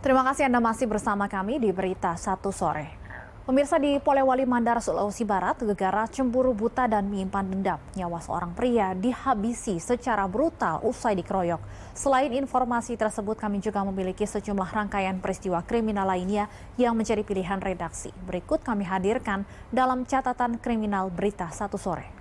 Terima kasih Anda masih bersama kami di Berita Satu Sore. Pemirsa, di Polewali Mandar, Sulawesi Barat, gegara cemburu buta dan menyimpan dendam. Nyawa seorang pria dihabisi secara brutal usai dikeroyok. Selain informasi tersebut, kami juga memiliki sejumlah rangkaian peristiwa kriminal lainnya yang menjadi pilihan redaksi. Berikut kami hadirkan dalam catatan kriminal Berita Satu Sore.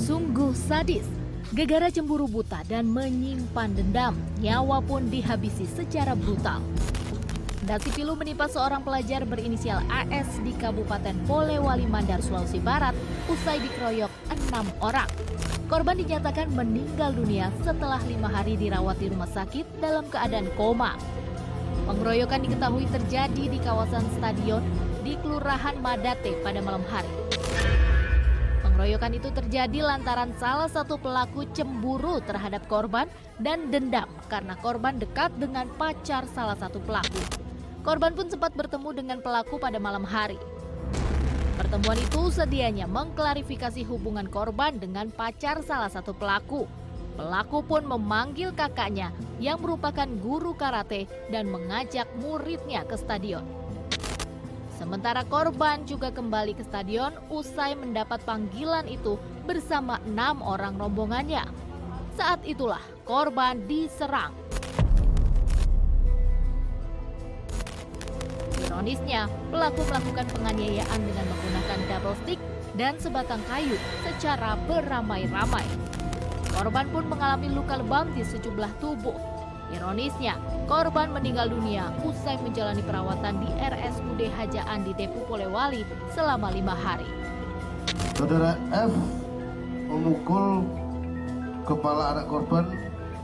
Sungguh sadis, gegara cemburu buta dan menyimpan dendam, nyawa pun dihabisi secara brutal. Dasi pilu menimpa seorang pelajar berinisial AS di Kabupaten Polewali Mandar, Sulawesi Barat, usai dikeroyok 6 orang. Korban dinyatakan meninggal dunia setelah 5 hari dirawat di rumah sakit dalam keadaan koma. Pengeroyokan diketahui terjadi di kawasan stadion di Kelurahan Madate pada malam hari. Pengeroyokan itu terjadi lantaran salah satu pelaku cemburu terhadap korban dan dendam karena korban dekat dengan pacar salah satu pelaku. Korban pun sempat bertemu dengan pelaku pada malam hari. Pertemuan itu sedianya mengklarifikasi hubungan korban dengan pacar salah satu pelaku. Pelaku pun memanggil kakaknya yang merupakan guru karate dan mengajak muridnya ke stadion. Sementara korban juga kembali ke stadion usai mendapat panggilan itu bersama 6 orang rombongannya. Saat itulah korban diserang. Ironisnya, pelaku melakukan penganiayaan dengan menggunakan double stick dan sebatang kayu secara beramai-ramai. Korban pun mengalami luka lebam di sejumlah tubuh. Ironisnya, korban meninggal dunia usai menjalani perawatan di RSUD Haja Andi Depu Polewali selama 5 hari. Saudara F memukul kepala anak korban,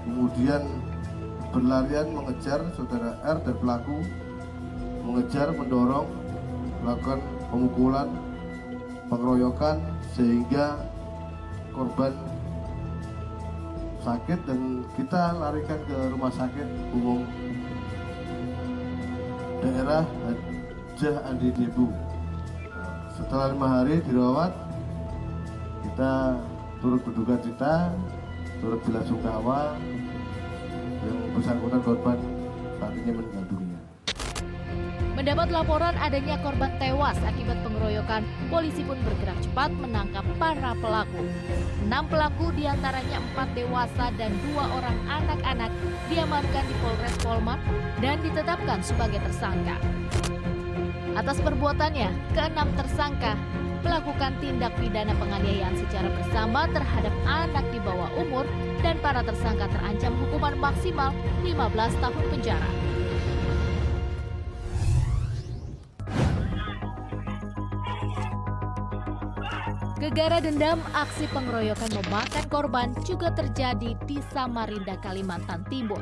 kemudian berlarian mengejar saudara R dan pelaku, mengejar, mendorong, melakukan pemukulan, pengeroyokan sehingga korban sakit dan kita larikan ke rumah sakit umum daerah Haja Andi Depu. Setelah 5 hari dirawat, kita turut berduka cita, turut belasungkawa yang bersangkutan korban saat ini meninggal dunia. Mendapat laporan adanya korban tewas akibat pengeroyokan, polisi pun bergerak cepat menangkap para pelaku. 6 pelaku diantaranya 4 dewasa dan 2 orang anak-anak diamankan di Polres Polman dan ditetapkan sebagai tersangka. Atas perbuatannya, ke-6 tersangka melakukan tindak pidana penganiayaan secara bersama terhadap anak di bawah umur dan para tersangka terancam hukuman maksimal 15 tahun penjara. Gegara dendam aksi pengeroyokan memakan korban juga terjadi di Samarinda, Kalimantan Timur.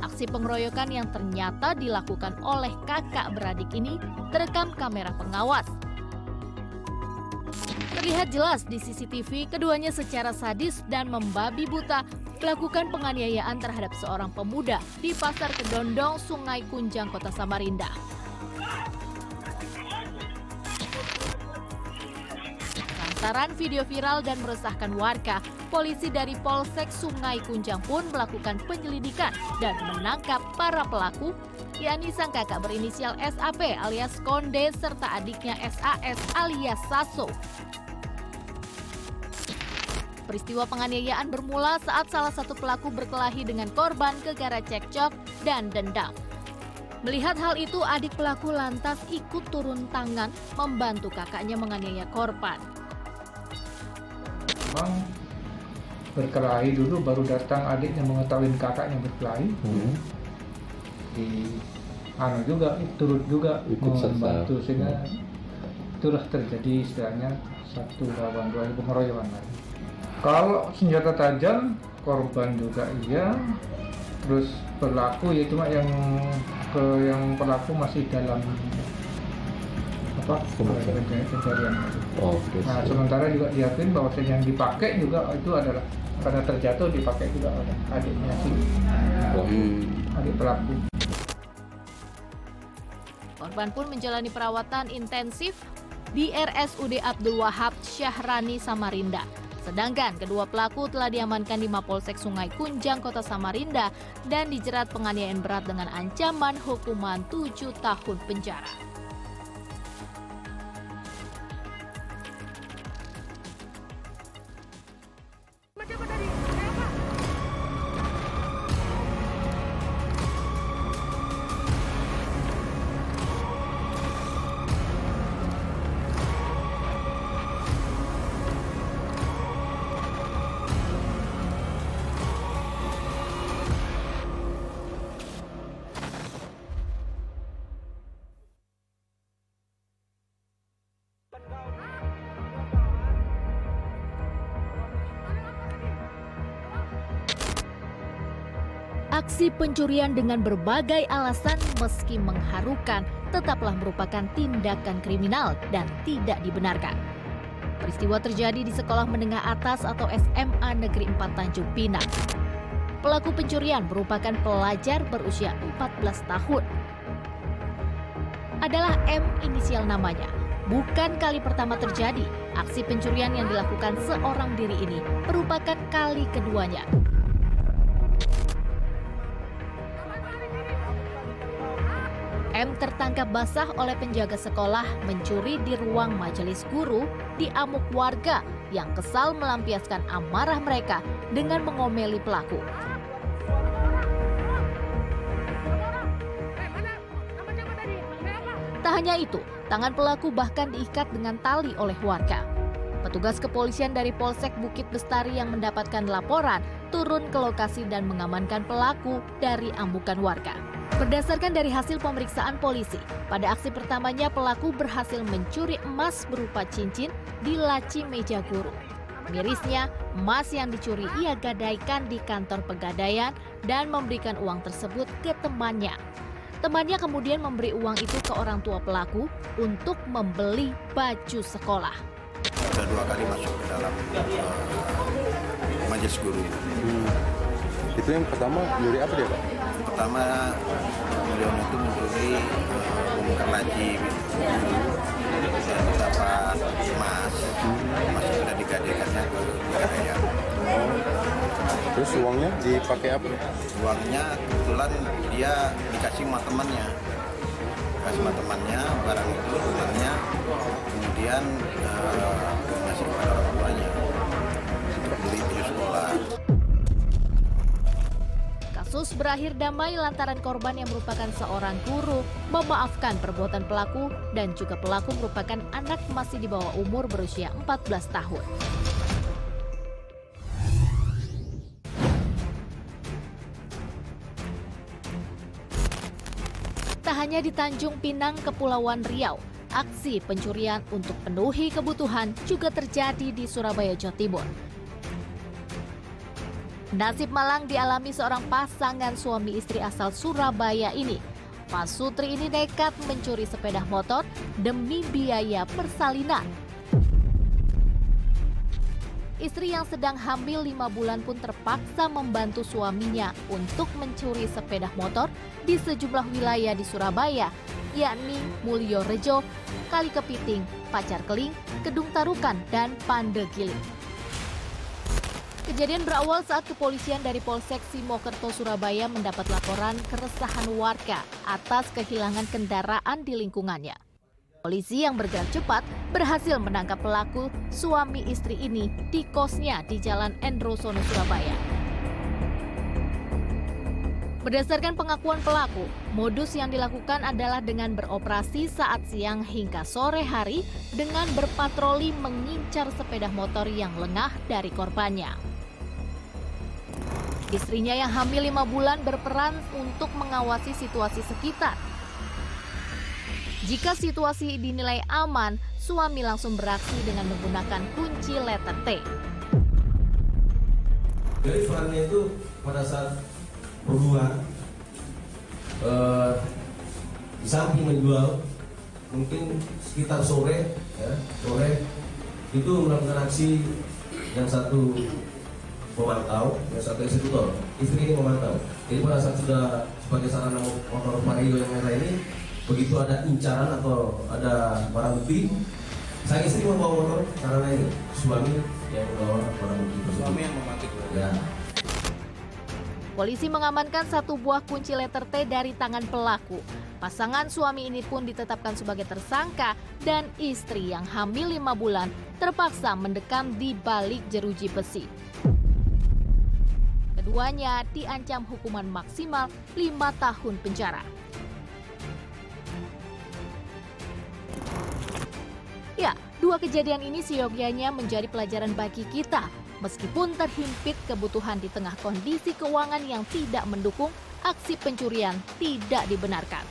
Aksi pengeroyokan yang ternyata dilakukan oleh kakak beradik ini terekam kamera pengawas. Terlihat jelas di CCTV keduanya secara sadis dan membabi buta melakukan penganiayaan terhadap seorang pemuda di Pasar Kedondong, Sungai Kunjang, Kota Samarinda. Lantaran video viral dan meresahkan warga, polisi dari Polsek Sungai Kunjang pun melakukan penyelidikan dan menangkap para pelaku, yakni sang kakak berinisial SAP alias Konde serta adiknya SAS alias Saso. Peristiwa penganiayaan bermula saat salah satu pelaku berkelahi dengan korban gegara cekcok dan dendam. Melihat hal itu, adik pelaku lantas ikut turun tangan membantu kakaknya menganiaya korban. Memang berkelahi dulu, baru datang adiknya mengetahui kakaknya berkelahi. Juga turut juga membantu sehingga itulah terjadi istilahnya 1 lawan 2 pengeroyokan lagi. Kalau senjata tajam korban juga iya, terus pelaku ya cuma yang pelaku masih dalam pencarian. Nah sementara juga diakui bahwa yang dipakai juga itu adalah karena terjatuh dipakai juga oleh adiknya si adik pelaku. Korban pun menjalani perawatan intensif di RSUD Abdul Wahab Syahrani Samarinda. Sedangkan kedua pelaku telah diamankan di Mapolsek Sungai Kunjang, Kota Samarinda dan dijerat penganiayaan berat dengan ancaman hukuman 7 tahun penjara. Aksi pencurian dengan berbagai alasan meski mengharukan tetaplah merupakan tindakan kriminal dan tidak dibenarkan. Peristiwa terjadi di Sekolah Menengah Atas atau SMA Negeri 4 Tanjung Pinang. Pelaku pencurian merupakan pelajar berusia 14 tahun. Adalah M inisial namanya. Bukan kali pertama terjadi, aksi pencurian yang dilakukan seorang diri ini merupakan kali keduanya. M tertangkap basah oleh penjaga sekolah mencuri di ruang majelis guru di amuk warga yang kesal melampiaskan amarah mereka dengan mengomeli pelaku. Tak hanya itu, tangan pelaku bahkan diikat dengan tali oleh warga. Petugas kepolisian dari Polsek Bukit Bestari yang mendapatkan laporan turun ke lokasi dan mengamankan pelaku dari ambukan warga. Berdasarkan dari hasil pemeriksaan polisi, pada aksi pertamanya pelaku berhasil mencuri emas berupa cincin di laci meja guru. Mirisnya, emas yang dicuri ia gadaikan di kantor pegadaian dan memberikan uang tersebut ke temannya. Temannya kemudian memberi uang itu ke orang tua pelaku untuk membeli baju sekolah. Sudah 2 kali masuk ke dalam majelis guru. Itu yang pertama nyuri apa dia, Pak? Pertama beliau itu mencuri bongkar laci dan dapat emas. Emas sudah digadaikannya ke pegadaian. Terus uangnya dipakai apa? Uangnya kebetulan dia dikasih sama temannya. Barang itu temannya, kemudian ngasih kepada orang tuanya untuk beli baju sekolah. Kasus berakhir damai lantaran korban yang merupakan seorang guru memaafkan perbuatan pelaku dan juga pelaku merupakan anak masih di bawah umur berusia 14 tahun. Tak hanya di Tanjung Pinang, Kepulauan Riau, aksi pencurian untuk penuhi kebutuhan juga terjadi di Surabaya, Jawa Timur. Nasib malang dialami seorang pasangan suami istri asal Surabaya ini. Pak Sutri ini nekat mencuri sepeda motor demi biaya persalinan. Istri yang sedang hamil 5 bulan pun terpaksa membantu suaminya untuk mencuri sepeda motor di sejumlah wilayah di Surabaya, yakni Mulyorejo, Kalikepiting, Pacar Keling, Kedung Tarukan, dan Pandegiling. Kejadian berawal saat kepolisian dari Polsek Simokerto, Surabaya mendapat laporan keresahan warga atas kehilangan kendaraan di lingkungannya. Polisi yang bergerak cepat berhasil menangkap pelaku suami istri ini di kosnya di Jalan Endrosono, Surabaya. Berdasarkan pengakuan pelaku, modus yang dilakukan adalah dengan beroperasi saat siang hingga sore hari dengan berpatroli mengincar sepeda motor yang lengah dari korbannya. Istrinya yang hamil 5 bulan berperan untuk mengawasi situasi sekitar. Jika situasi dinilai aman, suami langsung beraksi dengan menggunakan kunci letter T. Jadi perannya itu pada saat berbuat di samping menjual, mungkin sekitar sore itu melakukan aksi, yang satu memantau, yang satu eksekutor, istri ini memantau. Jadi pada saat sudah sebagai sarana motor Vario yang merah ini, begitu ada incaran atau ada barang bukti, sang istri membawa motor karena ini suami yang membawa barang bukti tersebut. Suami yang memakai. Ya. Polisi mengamankan 1 buah kunci letter T dari tangan pelaku. Pasangan suami ini pun ditetapkan sebagai tersangka dan istri yang hamil 5 bulan terpaksa mendekam di balik jeruji besi. Keduanya diancam hukuman maksimal 5 tahun penjara. Ya, 2 kejadian ini seyogyanya menjadi pelajaran bagi kita. Meskipun terhimpit kebutuhan di tengah kondisi keuangan yang tidak mendukung, aksi pencurian tidak dibenarkan.